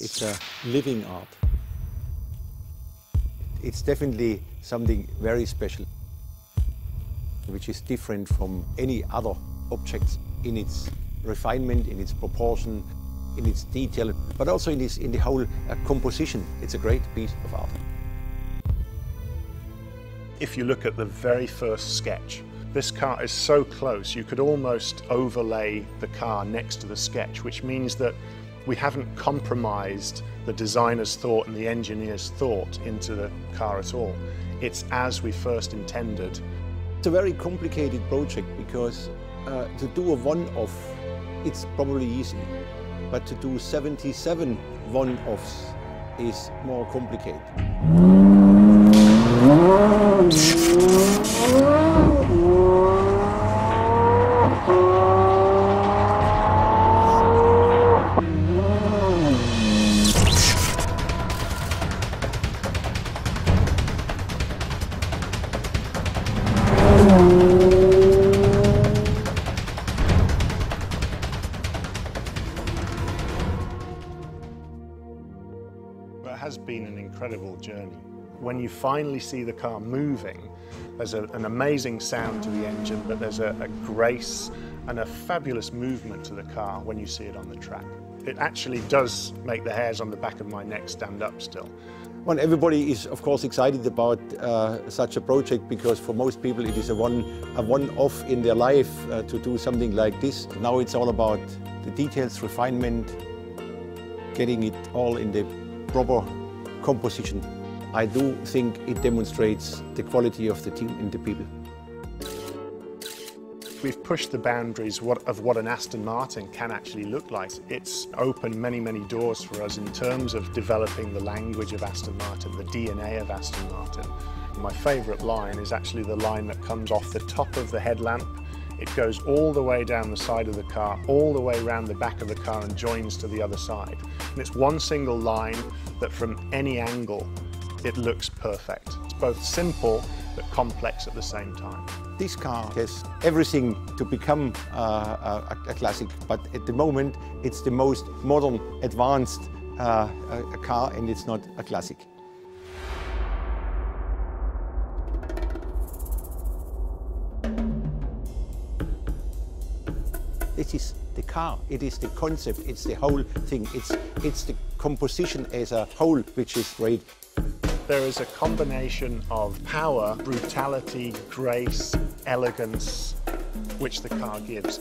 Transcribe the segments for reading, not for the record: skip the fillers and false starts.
It's a living art. It's definitely something very special, which is different from any other objects in its refinement, in its proportion, in its detail, but also in the whole composition. It's a great piece of art. If you look at the very first sketch, this car is so close you could almost overlay the car next to the sketch, which means that we haven't compromised the designer's thought and the engineer's thought into the car at all. It's as we first intended. It's a very complicated project because to do a one-off, it's probably easy, but to do 77 one-offs is more complicated. It has been an incredible journey. When you finally see the car moving, there's an amazing sound to the engine, but there's a grace and a fabulous movement to the car when you see it on the track. It actually does make the hairs on the back of my neck stand up still. Well, everybody is of course excited about such a project because for most people it is a one-off in their life to do something like this. Now it's all about the details, refinement, getting it all in the proper composition. I do think it demonstrates the quality of the team and the people. We've pushed the boundaries of what an Aston Martin can actually look like. It's opened many, many doors for us in terms of developing the language of Aston Martin, the DNA of Aston Martin. My favourite line is actually the line that comes off the top of the headlamp. It goes all the way down the side of the car, all the way around the back of the car and joins to the other side. And it's one single line that from any angle, it looks perfect. It's both simple but complex at the same time. This car has everything to become a classic, but at the moment it's the most modern, advanced car and it's not a classic. This is the car, it is the concept, it's the whole thing, it's the composition as a whole which is great. There is a combination of power, brutality, grace, elegance, which the car gives.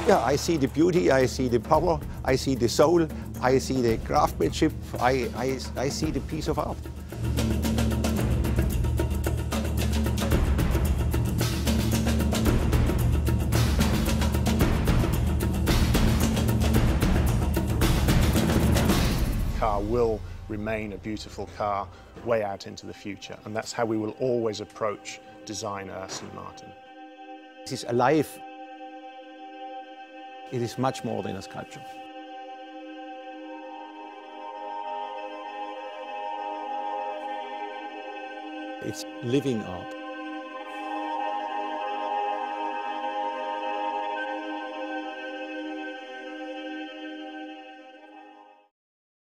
Yeah, I see the beauty, I see the power, I see the soul, I see the craftsmanship, I see the piece of art. Car will remain a beautiful car way out into the future, and that's how we will always approach design at Aston Martin. This is alive. It is much more than a sculpture. It's living art.